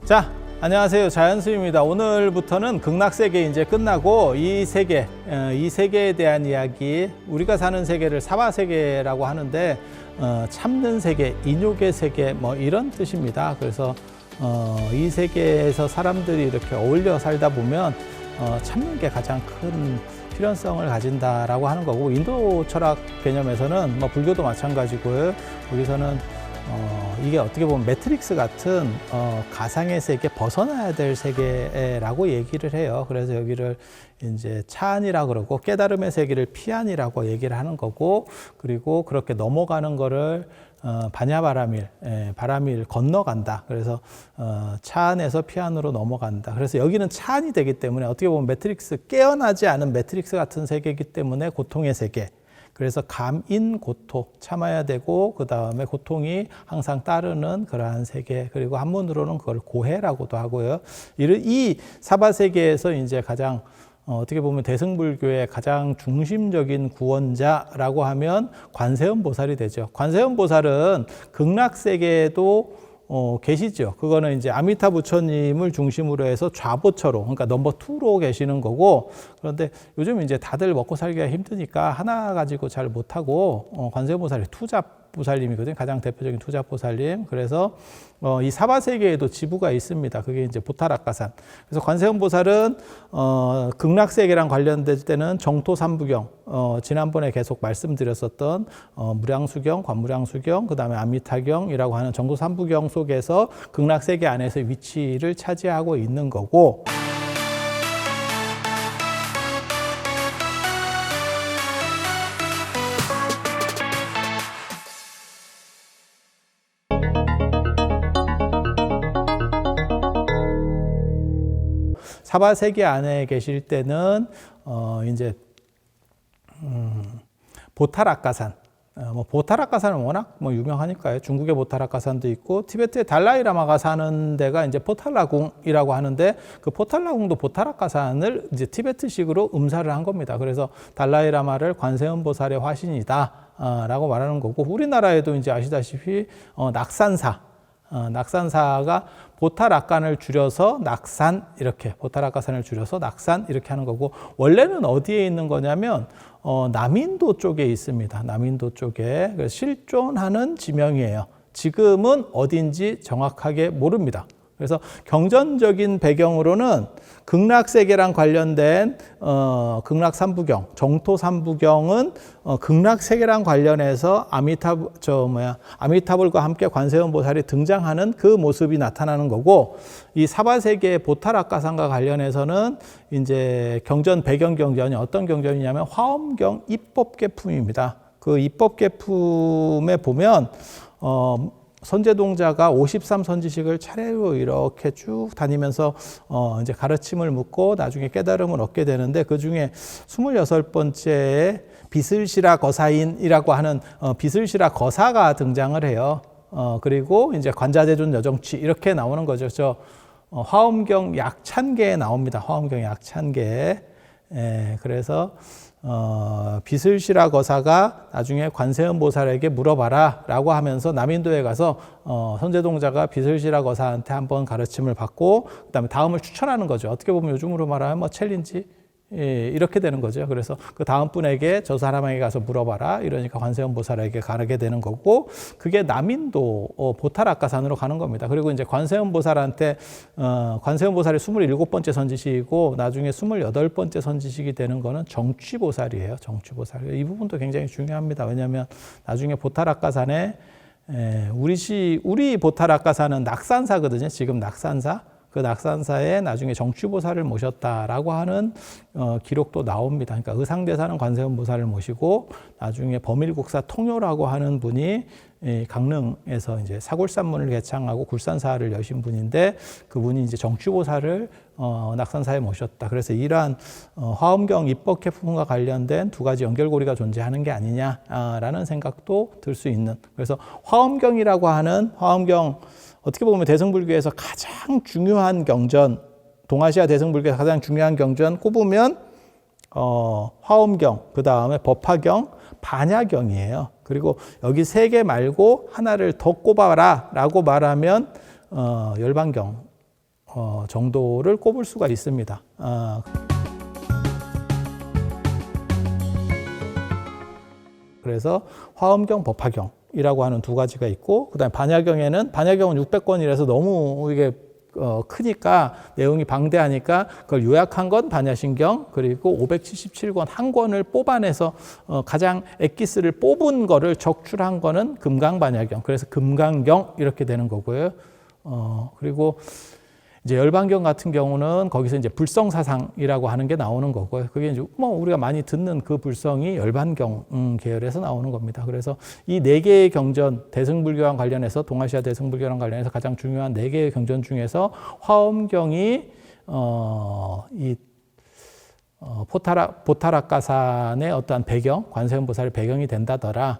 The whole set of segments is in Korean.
자, 안녕하세요. 자연수입니다. 오늘부터는 극락세계 이제 끝나고 이 세계에 대한 이야기, 우리가 사는 세계를 사바세계라고 하는데 참는 세계, 인욕의 세계 뭐 이런 뜻입니다. 그래서 이 세계에서 사람들이 이렇게 어울려 살다 보면 참는 게 가장 큰 필연성을 가진다라고 하는 거고, 인도 철학 개념에서는 뭐 불교도 마찬가지고요. 거기서는 이게 어떻게 보면 매트릭스 같은 가상의 세계, 벗어나야 될 세계라고 얘기를 해요. 그래서 여기를 이제 차안이라고 그러고, 깨달음의 세계를 피안이라고 얘기를 하는 거고, 그리고 그렇게 넘어가는 거를 바람일 건너간다. 그래서 차안에서 피안으로 넘어간다. 그래서 여기는 차안이 되기 때문에 어떻게 보면 매트릭스, 깨어나지 않은 매트릭스 같은 세계이기 때문에 고통의 세계. 그래서 감인 고토, 참아야 되고, 그 다음에 고통이 항상 따르는 그러한 세계, 그리고 한문으로는 그걸 고해라고도 하고요. 이 사바세계에서 이제 가장 어떻게 보면 대승불교의 가장 중심적인 구원자라고 하면 관세음 보살이 되죠. 관세음 보살은 극락세계에도 계시죠. 그거는 이제 아미타 부처님을 중심으로 해서 좌보처로, 그러니까 넘버 2로 계시는 거고, 그런데 요즘 이제 다들 먹고 살기가 힘드니까 하나 가지고 잘 못하고, 관세음보살이 투잡보살님이거든요. 가장 대표적인 투잡보살님. 그래서 이 사바세계에도 지부가 있습니다. 그게 이제 보타락가산. 그래서 관세음보살은 극락세계랑 관련될 때는 정토삼부경, 지난번에 계속 말씀드렸었던 무량수경, 관무량수경, 그 다음에 아미타경이라고 하는 정토삼부경 속에서 극락세계 안에서 위치를 차지하고 있는 거고, 사바세계 안에 계실 때는 이제 보타락가산, 보타락가산은 워낙 유명하니까요. 중국의 보타락가산도 있고, 티베트의 달라이라마가 사는 데가 이제 포탈라궁이라고 하는데, 그 포탈라궁도 보타락가산을 이제 티베트식으로 음사를 한 겁니다. 그래서 달라이라마를 관세음보살의 화신이다라고 말하는 거고, 우리나라에도 이제 아시다시피 낙산사가 보타락간을 줄여서 낙산, 이렇게 보타락가산을 줄여서 낙산 이렇게 하는 거고, 원래는 어디에 있는 거냐면 남인도 쪽에 있습니다. 남인도 쪽에. 그래서 실존하는 지명이에요. 지금은 어딘지 정확하게 모릅니다. 그래서 경전적인 배경으로는 극락세계랑 관련된 극락삼부경, 정토삼부경은 극락세계랑 관련해서 아미타불과 함께 관세음보살이 등장하는 그 모습이 나타나는 거고, 이 사바세계의 보타락가산과 관련해서는 이제 경전, 배경 경전이 어떤 경전이냐면 화엄경 입법계품입니다. 그 입법계품에 보면 선제동자가 53선지식을 차례로 이렇게 쭉 다니면서 이제 가르침을 묻고 나중에 깨달음을 얻게 되는데, 그 중에 26번째에 비슬시라 거사인이라고 하는 비슬시라 거사가 등장을 해요. 그리고 이제 관자재존 여정취 이렇게 나오는 거죠. 저 화엄경 약찬계에 나옵니다. 화엄경 약찬계. 그래서 비슬시라 거사가 나중에 관세음보살에게 물어봐라 라고 하면서 남인도에 가서 선제동자가 비슬시라 거사한테 한번 가르침을 받고, 그 다음에 다음을 추천하는 거죠. 어떻게 보면 요즘으로 말하면 뭐 챌린지 이렇게 되는 거죠. 그래서 그 다음 분에게 저 사람에게 가서 물어봐라, 이러니까 관세음보살에게 가게 되는 거고, 그게 남인도 보타락가산으로 가는 겁니다. 그리고 이제 관세음보살한테 관세음보살이 27번째 선지식이고, 나중에 28번째 선지식이 되는 거는 정취보살이에요. 정취보살. 이 부분도 굉장히 중요합니다. 왜냐하면 나중에 보타락가산에 우리 보타락가산은 낙산사거든요. 지금 낙산사. 그 낙산사에 나중에 정취보살을 모셨다라고 하는 기록도 나옵니다. 그러니까 의상대사는 관세음보살을 모시고, 나중에 범일국사 통요라고 하는 분이 강릉에서 이제 사골산문을 개창하고 굴산사를 여신 분인데, 그분이 이제 정취보살을 낙산사에 모셨다. 그래서 이러한 화엄경 입법계품과 관련된 두 가지 연결고리가 존재하는 게 아니냐라는 생각도 들 수 있는. 그래서 화엄경이라고 하는 어떻게 보면 대승불교에서 가장 중요한 경전, 동아시아 대승불교에서 가장 중요한 경전 꼽으면 화엄경, 그 다음에 법화경, 반야경이에요. 그리고 여기 세 개 말고 하나를 더 꼽아라 라고 말하면 열반경, 정도를 꼽을 수가 있습니다. 그래서 화엄경, 법화경이라고 하는 두 가지가 있고, 그다음에 반야경은 600권이라서 너무 이게 크니까 내용이 방대하니까 그걸 요약한 건 반야신경, 그리고 577권 한 권을 뽑아내서 가장 엑기스를 뽑은 거를 적출한 거는 금강반야경. 그래서 금강경 이렇게 되는 거고요. 그리고 이제 열반경 같은 경우는 거기서 이제 불성사상이라고 하는 게 나오는 거고요. 그게 이제 우리가 많이 듣는 그 불성이 열반경 계열에서 나오는 겁니다. 그래서 이 네 개의 경전, 대승불교랑 관련해서, 동아시아 대승불교랑 관련해서 가장 중요한 네 개의 경전 중에서 화엄경이 이 보타락가산의 어떠한 배경, 관세음보살의 배경이 된다더라.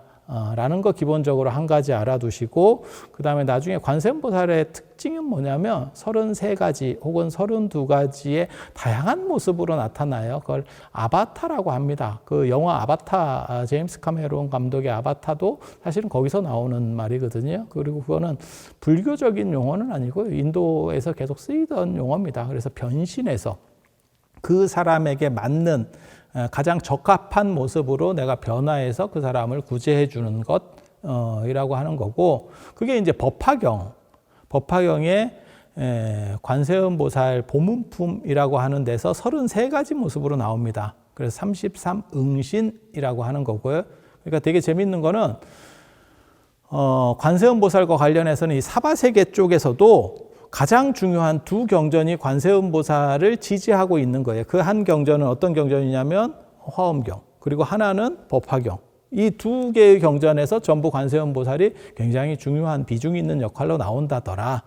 라는 거 기본적으로 한 가지 알아두시고, 그 다음에 나중에 관세음보살의 특징은 뭐냐면 33가지 혹은 32가지의 다양한 모습으로 나타나요. 그걸 아바타라고 합니다. 그 영화 아바타, 제임스 카메론 감독의 아바타도 사실은 거기서 나오는 말이거든요. 그리고 그거는 불교적인 용어는 아니고 인도에서 계속 쓰이던 용어입니다. 그래서 변신해서 그 사람에게 맞는 가장 적합한 모습으로 내가 변화해서 그 사람을 구제해 주는 것이라고 하는 거고, 그게 이제 법화경의 관세음보살 보문품이라고 하는 데서 33가지 모습으로 나옵니다. 그래서 33응신이라고 하는 거고요. 그러니까 되게 재밌는 거는 관세음보살과 관련해서는 이 사바세계 쪽에서도 가장 중요한 두 경전이 관세음보살을 지지하고 있는 거예요. 그 한 경전은 어떤 경전이냐면 화엄경, 그리고 하나는 법화경. 이 두 개의 경전에서 전부 관세음보살이 굉장히 중요한 비중이 있는 역할로 나온다더라.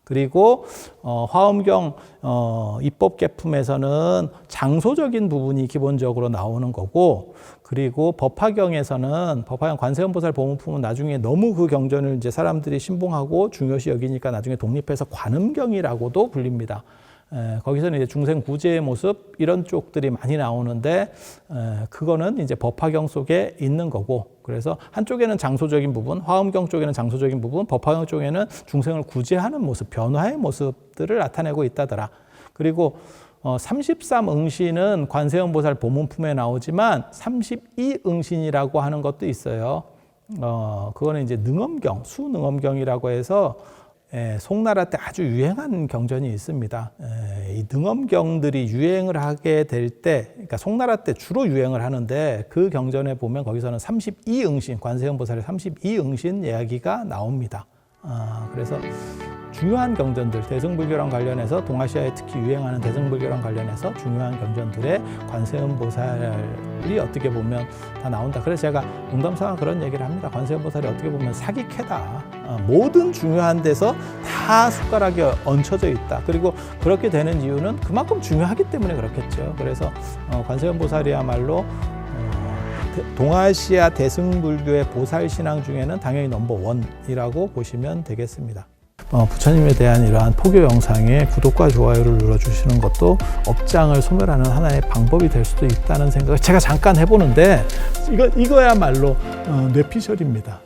그리고 화엄경 입법계품에서는 장소적인 부분이 기본적으로 나오는 거고, 그리고 법화경에서는 법화경 관세음보살 보문품은 나중에 너무 그 경전을 이제 사람들이 신봉하고 중요시 여기니까 나중에 독립해서 관음경이라고도 불립니다. 거기서는 이제 중생 구제의 모습 이런 쪽들이 많이 나오는데, 그거는 이제 법화경 속에 있는 거고, 그래서 한쪽에는 장소적인 부분, 화엄경 쪽에는 장소적인 부분, 법화경 쪽에는 중생을 구제하는 모습, 변화의 모습들을 나타내고 있다더라. 그리고 33응신은 관세음보살 보문품에 나오지만 32응신이라고 하는 것도 있어요. 그거는 이제 능엄경, 수능엄경이라고 해서 송나라 때 아주 유행한 경전이 있습니다. 이 능엄경들이 유행을 하게 될 때, 그러니까 송나라 때 주로 유행을 하는데, 그 경전에 보면 거기서는 32응신, 관세음보살의 32응신 이야기가 나옵니다. 그래서 중요한 경전들, 대승불교랑 관련해서, 동아시아에 특히 유행하는 대승불교랑 관련해서 중요한 경전들에 관세음보살이 어떻게 보면 다 나온다. 그래서 제가 농담삼아 그런 얘기를 합니다. 관세음보살이 어떻게 보면 사기캐다. 모든 중요한 데서 다 숟가락이 얹혀져 있다. 그리고 그렇게 되는 이유는 그만큼 중요하기 때문에 그렇겠죠. 그래서 관세음보살이야말로 동아시아 대승불교의 보살신앙 중에는 당연히 넘버원이라고 보시면 되겠습니다. 부처님에 대한 이러한 포교 영상에 구독과 좋아요를 눌러주시는 것도 업장을 소멸하는 하나의 방법이 될 수도 있다는 생각을 제가 잠깐 해보는데, 이거야말로 뇌피셜입니다.